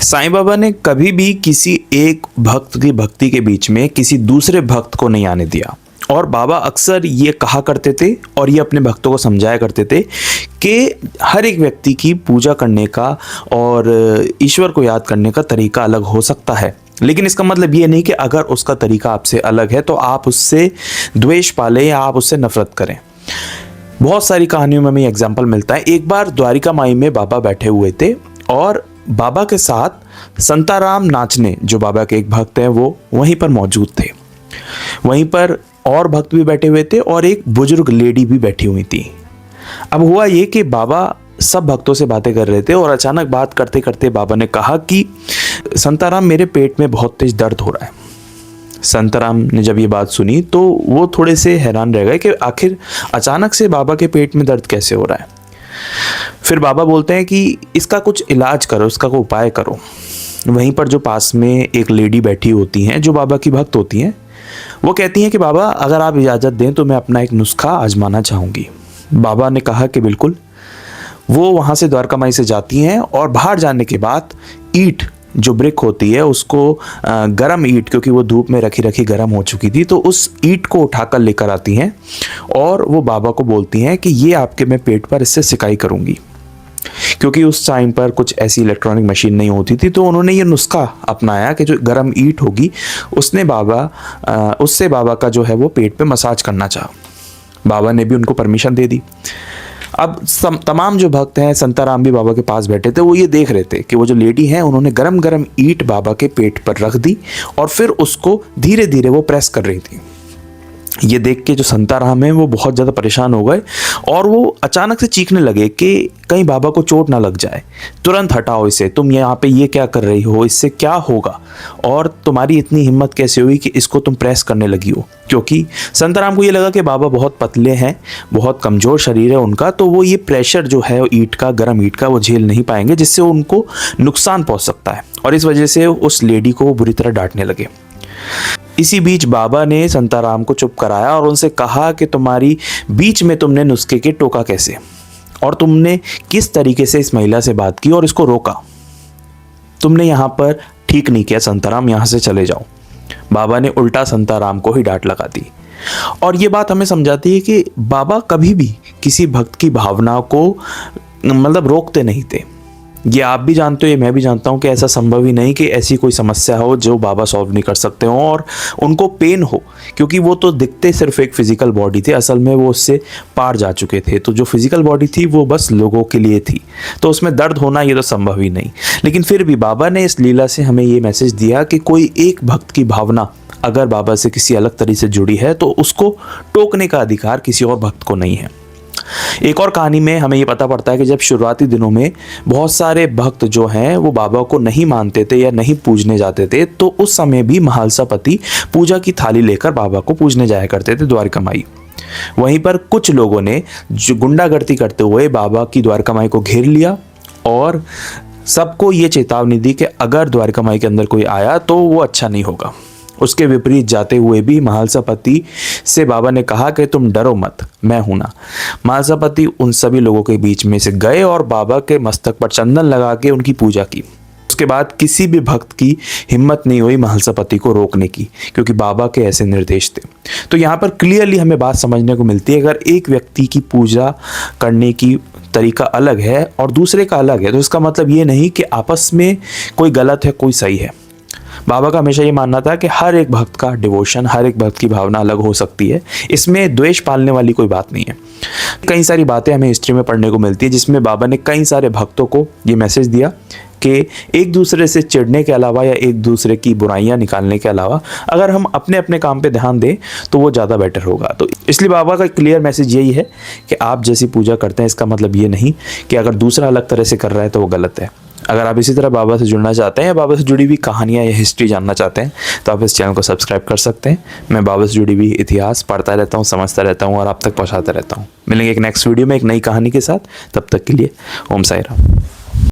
साईं बाबा ने कभी भी किसी एक भक्त की भक्ति के बीच में किसी दूसरे भक्त को नहीं आने दिया। और बाबा अक्सर ये कहा करते थे और ये अपने भक्तों को समझाया करते थे कि हर एक व्यक्ति की पूजा करने का और ईश्वर को याद करने का तरीका अलग हो सकता है, लेकिन इसका मतलब ये नहीं कि अगर उसका तरीका आपसे अलग है तो आप उससे द्वेष पालें या आप उससे नफरत करें। बहुत सारी कहानियों में हमें एग्जाम्पल मिलता है। एक बार द्वारिका माई में बाबा बैठे हुए थे और बाबा के साथ संताराम नाचने, जो बाबा के एक भक्त हैं, वो वहीं पर मौजूद थे। वहीं पर और भक्त भी बैठे हुए थे और एक बुजुर्ग लेडी भी बैठी हुई थी। अब हुआ ये कि बाबा सब भक्तों से बातें कर रहे थे और अचानक बात करते करते बाबा ने कहा कि संताराम, मेरे पेट में बहुत तेज दर्द हो रहा है। संताराम ने जब ये बात सुनी तो वो थोड़े से हैरान रह गए कि आखिर अचानक से बाबा के पेट में दर्द कैसे हो रहा है। फिर बाबा बोलते हैं कि इसका कुछ इलाज करो, इसका कोई उपाय करो। वहीं पर जो पास में एक लेडी बैठी होती हैं, जो बाबा की भक्त होती हैं, वो कहती हैं कि बाबा अगर आप इजाज़त दें तो मैं अपना एक नुस्खा आजमाना चाहूँगी। बाबा ने कहा कि बिल्कुल। वो वहाँ से द्वारका माई से जाती हैं और बाहर जाने के बाद ईंट, जो ब्रिक होती है, उसको गरम ईंट, क्योंकि वो धूप में रखी रखी गरम हो चुकी थी, तो उस ईंट को उठाकर लेकर आती हैं और वो बाबा को बोलती हैं कि ये आपके मैं पेट पर इससे सिकाई करूँगी। क्योंकि उस टाइम पर कुछ ऐसी इलेक्ट्रॉनिक मशीन नहीं होती थी, तो उन्होंने ये नुस्खा अपनाया कि जो गरम ईंट होगी उससे बाबा का जो है वो पेट पे मसाज करना चाहा। बाबा ने भी उनको परमिशन दे दी। अब तमाम जो भक्त हैं, संताराम भी बाबा के पास बैठे थे, वो ये देख रहे थे कि वो जो लेडी हैं उन्होंने गरम गरम ईंट बाबा के पेट पर रख दी और फिर उसको धीरे धीरे वो प्रेस कर रही थी। ये देख के जो संताराम है वो बहुत ज़्यादा परेशान हो गए और वो अचानक से चीखने लगे कि कहीं बाबा को चोट ना लग जाए, तुरंत हटाओ इसे, तुम यहाँ पे ये क्या कर रही हो, इससे क्या होगा, और तुम्हारी इतनी हिम्मत कैसे हुई कि इसको तुम प्रेस करने लगी हो। क्योंकि संताराम को ये लगा कि बाबा बहुत पतले हैं, बहुत कमज़ोर शरीर है उनका, तो वो ये प्रेशर जो है ईंट का, गरम ईंट का, वो झेल नहीं पाएंगे, जिससे उनको नुकसान पहुँच सकता है। और इस वजह से उस लेडी को वो बुरी तरह डांटने लगे। इसी बीच बाबा ने संताराम को चुप कराया और उनसे कहा कि तुम्हारी बीच में तुमने नुस्खे के टोका कैसे, और तुमने किस तरीके से इस महिला से बात की और इसको रोका। तुमने यहाँ पर ठीक नहीं किया संताराम, यहाँ से चले जाओ। बाबा ने उल्टा संताराम को ही डांट लगा दी। और ये बात हमें समझाती है कि बाबा कभी भी किसी भक्त की भावना को रोकते नहीं थे। ये आप भी जानते हो, ये मैं भी जानता हूँ कि ऐसा संभव ही नहीं कि ऐसी कोई समस्या हो जो बाबा सॉल्व नहीं कर सकते हो और उनको पेन हो, क्योंकि वो तो दिखते सिर्फ एक फिजिकल बॉडी थे, असल में वो उससे पार जा चुके थे। तो जो फिजिकल बॉडी थी वो बस लोगों के लिए थी, तो उसमें दर्द होना ये तो संभव ही नहीं। लेकिन फिर भी बाबा ने इस लीला से हमें ये मैसेज दिया कि कोई एक भक्त की भावना अगर बाबा से किसी अलग तरीके से जुड़ी है तो उसको टोकने का अधिकार किसी और भक्त को नहीं है। एक और कहानी में हमें ये पता पड़ता है कि जब शुरुआती दिनों में बहुत सारे भक्त जो हैं वो बाबा को नहीं मानते थे या नहीं पूजने जाते थे, तो उस समय भी महालसापति पूजा की थाली लेकर बाबा को पूजने जाया करते थे द्वारका माई। वहीं पर कुछ लोगों ने जो गुंडागर्दी करते हुए बाबा की द्वारका माई को घेर लिया और सबको ये चेतावनी दी कि अगर द्वारका माई के अंदर कोई आया तो वो अच्छा नहीं होगा। उसके विपरीत जाते हुए भी महालसापति से बाबा ने कहा कि तुम डरो मत, मैं हूं ना। महालसापति उन सभी लोगों के बीच में से गए और बाबा के मस्तक पर चंदन लगा के उनकी पूजा की। उसके बाद किसी भी भक्त की हिम्मत नहीं हुई महालसापति को रोकने की, क्योंकि बाबा के ऐसे निर्देश थे। तो यहाँ पर क्लियरली हमें बात समझने को मिलती है, अगर एक व्यक्ति की पूजा करने की तरीका अलग है और दूसरे का अलग है, तो इसका मतलब ये नहीं कि आपस में कोई गलत है, कोई सही है। बाबा का हमेशा ये मानना था कि हर एक भक्त का डिवोशन, हर एक भक्त की भावना अलग हो सकती है, इसमें द्वेष पालने वाली कोई बात नहीं है। कई सारी बातें हमें हिस्ट्री में पढ़ने को मिलती है जिसमें बाबा ने कई सारे भक्तों को ये मैसेज दिया कि एक दूसरे से चिढ़ने के अलावा या एक दूसरे की बुराइयां निकालने के अलावा अगर हम अपने अपने काम पे ध्यान दें तो वो ज़्यादा बेटर होगा। तो इसलिए बाबा का क्लियर मैसेज यही है कि आप जैसी पूजा करते हैं इसका मतलब ये नहीं कि अगर दूसरा अलग तरह से कर रहा है तो वो गलत है। अगर आप इसी तरह बाबा से जुड़ना चाहते हैं या बाबा से जुड़ी हुई कहानियाँ या हिस्ट्री जानना चाहते हैं तो आप इस चैनल को सब्सक्राइब कर सकते हैं। मैं बाबा से जुड़ी हुई इतिहास पढ़ता रहता हूँ, समझता रहता हूँ और आप तक पहुँचाता रहता हूँ। मिलेंगे एक नेक्स्ट वीडियो में एक नई कहानी के साथ, तब तक के लिए ओम साई राम।